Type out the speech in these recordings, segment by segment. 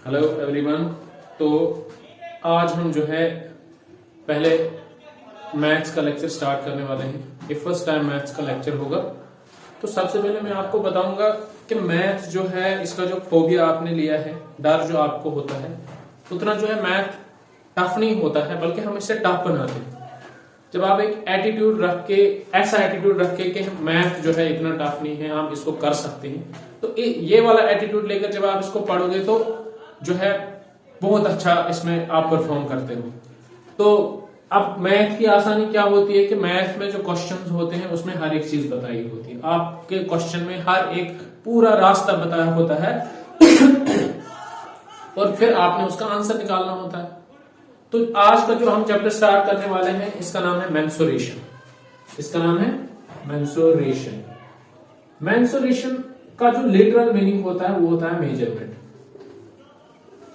Hello everyone. तो आज हम जो है पहले मैथ्स का लेक्चर स्टार्ट करने वाले हैं। ये फर्स्ट टाइम मैथ्स का लेक्चर होगा। तो सबसे पहले मैं आपको बताऊंगा कि मैथ जो है इसका जो फोबिया आपने लिया है, डर जो आपको होता है, उतना जो है मैथ टफ नहीं होता है, बल्कि हम इससे टफ बनाते हैं। जब आप एक एटीट्यूड रख के, ऐसा एटीट्यूड रख के कि मैथ जो है इतना टफ नहीं है, आप इसको कर सकते हैं, तो ये वाला एटीट्यूड लेकर जब आप इसको पढ़ोगे तो जो है बहुत अच्छा इसमें आप परफॉर्म करते हो। तो अब मैथ की आसानी क्या होती है कि मैथ में जो क्वेश्चंस होते हैं उसमें हर एक चीज बताई होती है। आपके क्वेश्चन में हर एक पूरा रास्ता बताया होता है और फिर आपने उसका आंसर निकालना होता है। तो आज का जो हम चैप्टर स्टार्ट करने वाले हैं इसका नाम है मेंसुरेशन। इसका नाम है मेंसुरेशन। मेंसुरेशन का जो लिटरल मीनिंग होता है वो होता है measurement.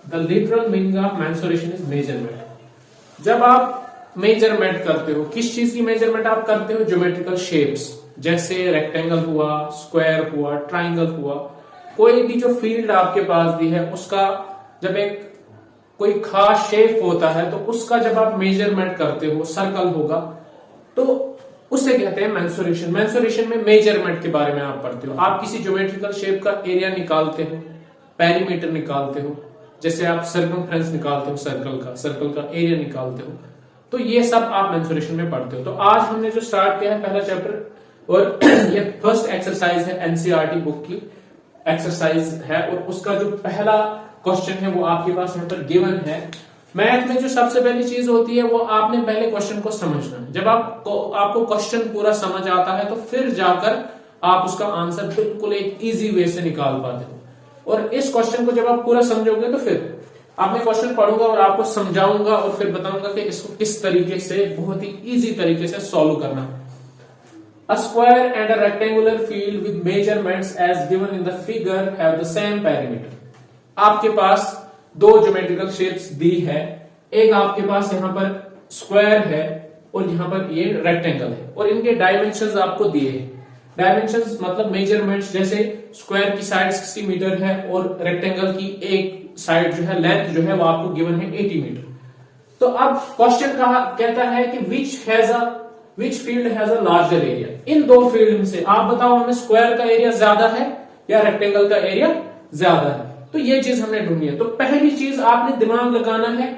The literal meaning of mensuration is measurement. जब आप मेजरमेंट करते हो, किस चीज की मेजरमेंट आप करते हो? ज्योमेट्रिकल शेप्स, जैसे रेक्टेंगल हुआ, स्क्वायर हुआ, ट्राइंगल हुआ, कोई भी जो फील्ड आपके पास दी है उसका जब एक कोई खास शेप होता है तो उसका जब आप मेजरमेंट करते हो, सर्कल होगा, तो उसे कहते हैं मेंसुरेशन। मेंसुरेशन में मेजरमेंट के बारे में आप पढ़ते हो। आप किसी ज्योमेट्रिकल शेप का एरिया निकालते हो, पेरीमीटर निकालते हो, जैसे आप सर्कमफ्रेंस निकालते हो, सर्कल का एरिया निकालते हो, तो ये सब आप मेंसुरेशन में पढ़ते हो। तो आज हमने जो स्टार्ट किया है पहला चैप्टर, और ये फर्स्ट एक्सरसाइज है, एनसीईआरटी बुक की एक्सरसाइज है, और उसका जो पहला क्वेश्चन है वो आपके पास यहाँ पर गिवन है। मैथ में जो सबसे पहली चीज होती है वो आपने पहले क्वेश्चन को समझना है। जब आपको क्वेश्चन पूरा समझ आता है तो फिर जाकर आप उसका आंसर बिल्कुल एक इजी वे से निकाल पाते हो। और इस क्वेश्चन को जब आप पूरा समझोगे तो फिर आपने क्वेश्चन पढ़ूंगा और आपको समझाऊंगा और फिर बताऊंगा कि इसको किस तरीके से बहुत ही इजी तरीके से सॉल्व करना है। A square and a rectangular field with measurements as given in the figure have the same perimeter. आपके पास दो ज्योमेट्रिकल शेप्स दी है, एक आपके पास यहाँ पर स्क्वायर है और यहाँ पर ये रेक्टेंगल है, और इनके डायमेंशंस आपको दिए हैं। डायमेंशंस मतलब मेजरमेंट्स, जैसे स्क्वायर की साइड 60 मीटर है और रेक्टेंगल की एक साइड जो है लेंथ जो है वो आपको गिवन है 80 मीटर। तो अब क्वेश्चन कहता है कि which field has a larger area. इन दो फील्ड में से आप बताओ हमें स्क्वायर का एरिया ज्यादा है या रेक्टेंगल का एरिया ज्यादा है। तो ये चीज हमने ढूंढनी है। तो पहली चीज आपने दिमाग लगाना है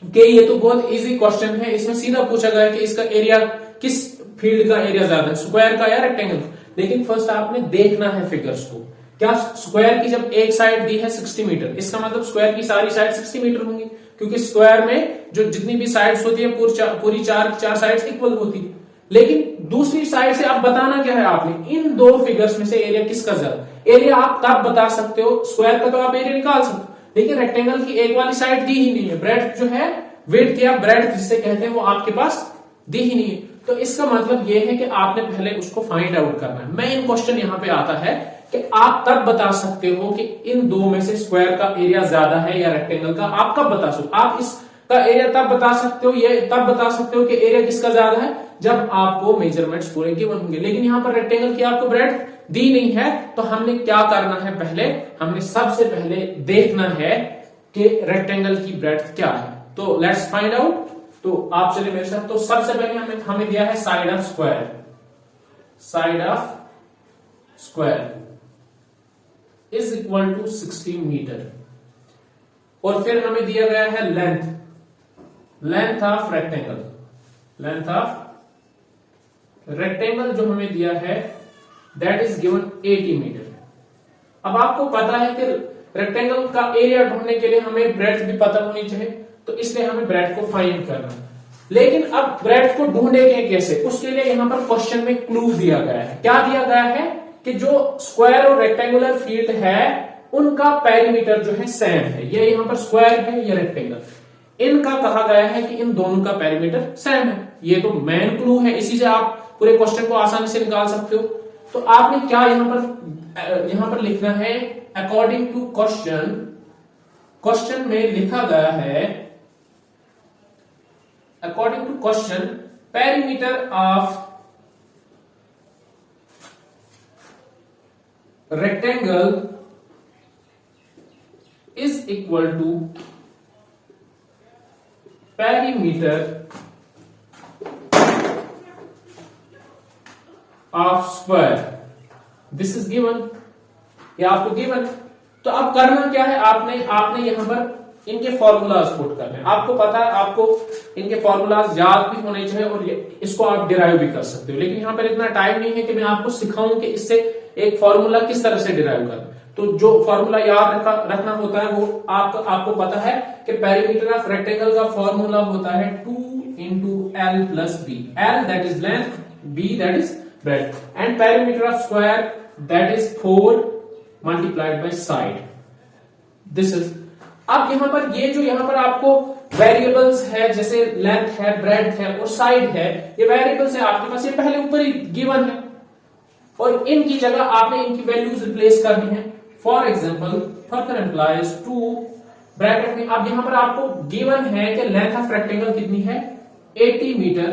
कि ये तो बहुत इजी क्वेश्चन है, इसमें सीधा पूछा गया है कि इसका एरिया किस फील्ड का एरिया ज्यादा है, स्क्वायर का या रेक्टेंगल। लेकिन फर्स्ट आपने देखना है फिगर्स को। क्या स्क्वायर की जब एक साइड दी है 60 मीटर, इसका मतलब स्क्वायर की सारी साइड 60 मीटर होंगी, क्योंकि स्क्वायर में जो जितनी भी साइड्स होती है पूरी चार साइड्स इक्वल होती है। लेकिन दूसरी साइड से आप बताना क्या है, आपने इन दो फिगर्स में से एरिया किसका ज्यादा। एरिया आप तब बता सकते हो, स्क्वायर का तो आप एरिया निकाल सकते हो, लेकिन रेक्टेंगल की एक वाली साइड दी ही नहीं है, ब्रेड्थ जो है, विड्थ या ब्रेड्थ जिसे कहते हैं, वो आपके पास दी ही नहीं है। तो इसका मतलब यह है कि आपने पहले उसको फाइंड आउट करना है। मेन क्वेश्चन यहां पे आता है कि आप तब बता सकते हो कि इन दो में से स्क्वायर का एरिया ज्यादा है या रेक्टेंगल का। आप कब बता सकते हो? आप इसका एरिया तब बता सकते हो, ये तब बता सकते हो कि एरिया किसका ज्यादा है जब आपको मेजरमेंट्स पूरे गिवन होंगे। लेकिन यहां पर रेक्टेंगल की आपको ब्रेड्थ दी नहीं है, तो हमने क्या करना है? पहले हमने सबसे पहले देखना है कि रेक्टेंगल की ब्रेड्थ क्या है। तो लेट्स फाइंड आउट। तो आप चलिए मेरे साथ। तो सबसे पहले हमें दिया है side of square. Side of square is equal to 60 metre, और फिर हमें दिया गया है length of rectangle. Length of rectangle जो हमें दिया है दैट इज गिवन 80 मीटर। अब आपको पता है कि रेक्टेंगल का एरिया ढूंढने के लिए हमें ब्रेड्थ भी पता होनी चाहिए, तो इसलिए हमें ब्रेड्थ को फाइंड करना। लेकिन अब ब्रेड्थ को ढूंढेंगे कैसे? उसके लिए यहां पर क्वेश्चन में क्लू दिया गया है। क्या दिया गया है कि जो स्क्वायर और रेक्टेंगुलर फील्ड है उनका पेरीमीटर जो है सेम है। ये यहां पर स्क्वायर है, ये रेक्टेंगल, इनका कहा गया है कि इन दोनों का पेरीमीटर सेम है। ये तो मेन क्लू है, इसी से आप पूरे क्वेश्चन को आसानी से निकाल सकते हो। तो आपने क्या यहां पर लिखना है? अकॉर्डिंग टू क्वेश्चन में लिखा गया है, according to question, perimeter of rectangle is equal to perimeter of square, this is given, ये आपको गिवन। तो अब करना क्या है, आपने यहां पर इनके फॉर्मूलाज पुट करने हैं। आपको पता है, आपको इनके फॉर्मूलाज याद भी होने चाहिए और इसको आप डिराइव भी कर सकते हो, लेकिन यहां पर इतना टाइम नहीं है कि मैं आपको सिखाऊं कि इससे एक फॉर्मूला किस तरह से डिराइव करना। तो जो फॉर्मूला याद रखना होता है वो आपको पता है कि पेरीमीटर ऑफ रेक्टेंगल का फॉर्मूला होता है 2 into L plus B, L that is length, B that is breadth, and perimeter of square that is 4 multiplied by side. This is, अब यहां पर ये जो यहां पर आपको वेरिएबल्स है जैसे लेंथ है, ब्रेड्थ है और साइड है, ये वेरिएबल्स है आपके पास, ये पहले ऊपर ही गिवन है और इनकी जगह आपने इनकी वैल्यूज रिप्लेस करनी है। For example further employees 2 bracket में, अब यहां पर आपको गिवन है कि लेंथ ऑफ रेक्टेंगल कितनी है 80 मीटर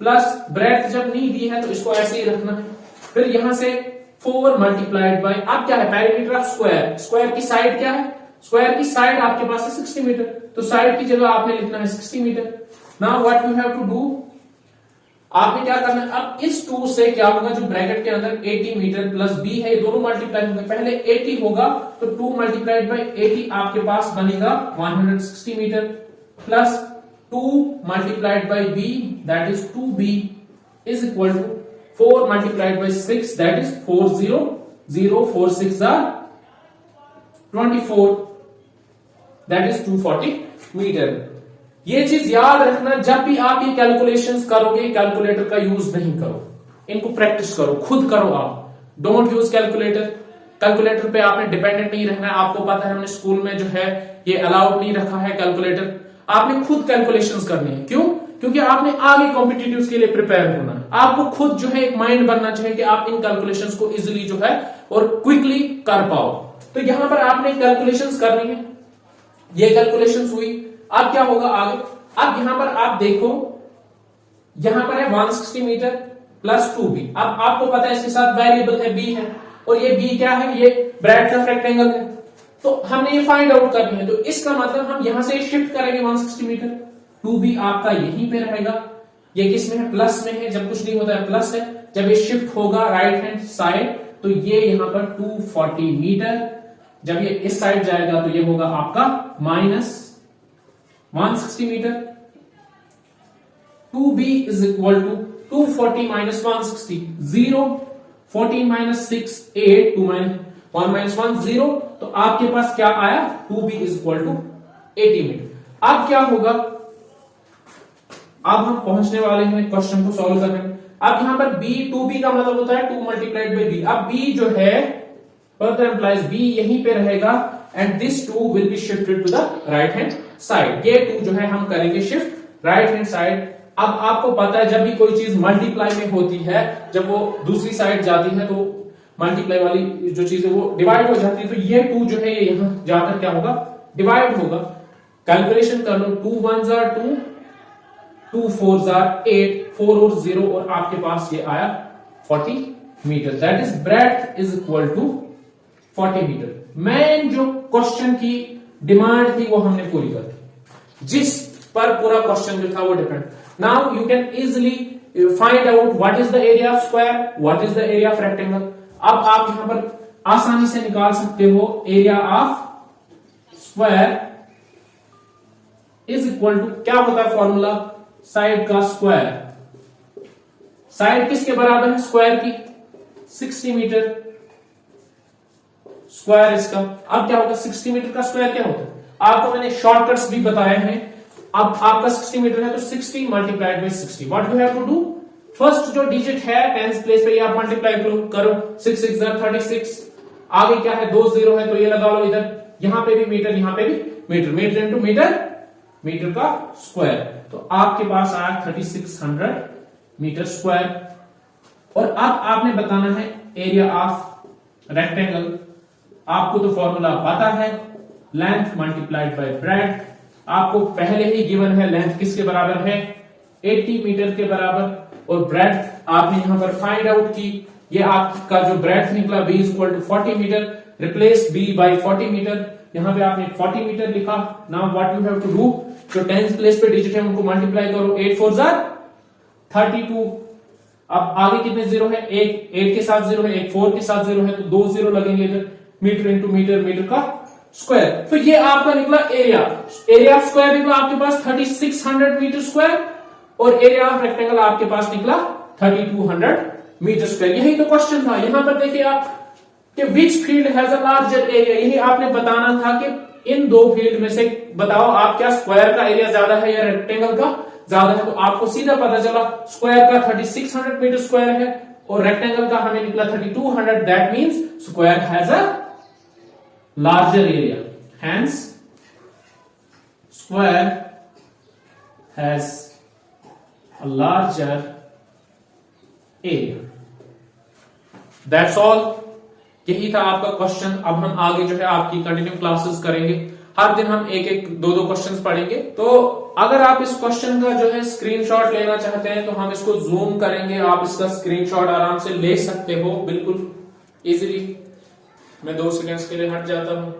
प्लस ब्रेड्थ जब नहीं दी है तो इसको ऐसे ही रखना है। फिर यहां से 4 मल्टीप्लाइड बाय, अब क्या है पेरीमीटर ऑफ स्क्वायर, स्क्वायर की साइड क्या है, स्क्वायर की साइड आपके पास है 60 मीटर, तो साइड की जगह आपने लिखना है 60 metre. Now what you have to do, आपने क्या करना है, अब इस 2 से क्या होगा, जो ब्रैकेट के अंदर 80 मीटर प्लस b है, ये दोनों मल्टीप्लाई होंगे, पहले 80 होगा तो 2 मल्टीप्लाइड बाय 80 आपके पास बनेगा 160 metre plus 2 multiplied by b that is 2b is equal to 4 multiplied by 6 that is 40, 0 4 6 are 24 that is 240 metre. ये चीज याद रखना, जब भी आप ये कैलकुलेशंस करोगे कैलकुलेटर का यूज नहीं करो, इनको प्रैक्टिस करो, खुद करो आप, डोंट यूज कैलकुलेटर। कैलकुलेटर पे आपने डिपेंडेंट नहीं रहना है, आपको पता है हमने स्कूल में जो है ये अलाउड नहीं रखा है कैलकुलेटर, आपने खुद कैलकुलेशंस करनी है। क्यों? क्योंकि आपने आगे कॉम्पिटिटिव्स के लिए प्रिपेयर होना है, आपको खुद जो है एक माइंड बनना चाहिए कि आप इन कैलकुलेशंस को इजिली जो है और क्विकली कर पाओ। तो यहां पर आपने कैलकुलेशंस करनी है, ये कैलकुलेशंस हुई, अब क्या होगा आगे, अब यहां पर आप देखो, यहां पर है 160 मीटर प्लस 2b, अब आपको पता है इसके साथ वेरिएबल है b है और ये b क्या है, ये ब्रेड्थ ऑफ रेक्टेंगल है, तो हमने ये फाइंड आउट करनी है। तो इसका मतलब हम यहां से शिफ्ट करेंगे 160 मीटर, 2b आपका यहीं पे रहेगा, ये किस में है, प्लस में है, जब कुछ नहीं होता है प्लस है, जब ये शिफ्ट होगा राइट हैंड साइड तो ये यहां पर 240 मीटर, जब ये इस साइड जाएगा तो ये होगा आपका minus 160 metre. 2b is equal to 240 minus 160, 0, 14 minus 6 8, 2 1 minus 1 0, तो आपके पास क्या आया, 2b is equal to 80 metre. अब क्या होगा, अब हम पहुंचने वाले हैं क्वेश्चन को सॉल्व करने में। अब यहां पर b, 2b का मतलब होता है 2 मल्टीप्लाइड बाई b, अब b जो है फर्दर एम्प्लाइज b यहीं पे रहेगा and this 2 will be shifted to the right hand side, ये 2 जो है हम करेंगे शिफ्ट राइट हैंड साइड। अब आपको पता है जब भी कोई चीज मल्टीप्लाई में होती है, जब वो दूसरी साइड जाती है तो मल्टीप्लाई वाली जो चीज है वो डिवाइड हो जाती है, तो ये 2 जो है ये यहां जाकर क्या होगा, डिवाइड होगा। कैलकुलेशन कर लो, 2 1s are 2, 2 4s are 8, 4 और 0 और आपके पास ये आया 40 metre, that is breadth is equal to 40 metre. Main जो क्वेश्चन की डिमांड थी वो हमने पूरी कर दी, जिस पर पूरा क्वेश्चन जो था वो depend. Now you can easily find out what is the area of square, what is the area of rectangle. अब आप यहां पर आसानी से निकाल सकते हो area of square is equal to, क्या होता है फॉर्मूला, साइड का स्क्वायर, साइड किसके बराबर है, स्क्वायर की, 60 मीटर स्क्वायर इसका। अब क्या होगा, 60 मीटर का स्क्वायर क्या होता है, आपको मैंने शॉर्टकट्स भी बताए हैं। अब आपका 60 मीटर है तो 60 multiplied by 60, what you have to do, first जो डिजिट है टेंस प्लेस पे ये आप मल्टीप्लाई करो, 6 6 36, आगे क्या है 2 0 है तो ये लगा लो इधर, यहां पे भी मीटर, यहां पे भी metre, metre into metre, metre का स्क्वायर, तो आपके पास आया 3600 मीटर स्क्वायर। और अब आपने बताना है एरिया ऑफ रेक्टेंगल, आपको तो फॉर्मूला पता है, लेंथ मल्टीप्लाइड बाय ब्रेड्थ, आपको पहले ही गिवन है लेंथ किसके बराबर है, 80 मीटर के बराबर, और ब्रेड्थ आपने यहां पर फाइंड आउट की, ये आपका जो ब्रेड्थ निकला b equal to 40 metre, replace b by 40 metre, यहाँ पे आपने 40 मीटर लिखा। Now what you have to do, जो टेंस प्लेस पे डिजिट है उनको मल्टीप्लाई करो, 8 4 जार 32। अब आगे कितने जीरो है, एक 8 के साथ जीरो है, एक 4 के साथ जीरो है, तो 2 जीरो लगेंगे इधर। मीटर इंटू मीटर, मीटर का स्क्वायर। तो ये आपका निकला एरिया। एरिया ऑफ स्क्वायर निकला आपके पास 3600 मीटर स्क्वायर, और एरिया ऑफ रेक्टेंगल आपके पास निकला 3200 मीटर स्क्वायर। यही तो क्वेश्चन था। यहां पर देखिए आप कि which field has a larger area, यही आपने बताना था कि इन दो फील्ड में से बताओ आप क्या स्क्वायर का एरिया ज्यादा है या रेक्टेंगल का ज्यादा है। तो आपको सीधा पता चला स्क्वायर का 3600 मीटर स्क्वायर है और रेक्टेंगल का हमें निकला 3200। That means square has a larger area, hence square has a larger area. That's all. यही था आपका क्वेश्चन। अब हम आगे जो है आपकी कंटिन्यू क्लासेस करेंगे। हर दिन हम एक एक दो दो क्वेश्चंस पढ़ेंगे। तो अगर आप इस क्वेश्चन का जो है स्क्रीनशॉट लेना चाहते हैं तो हम इसको जूम करेंगे। आप इसका स्क्रीनशॉट आराम से ले सकते हो बिल्कुल इजीली। मैं 2 सेकंड्स के लिए हट जाता हूं।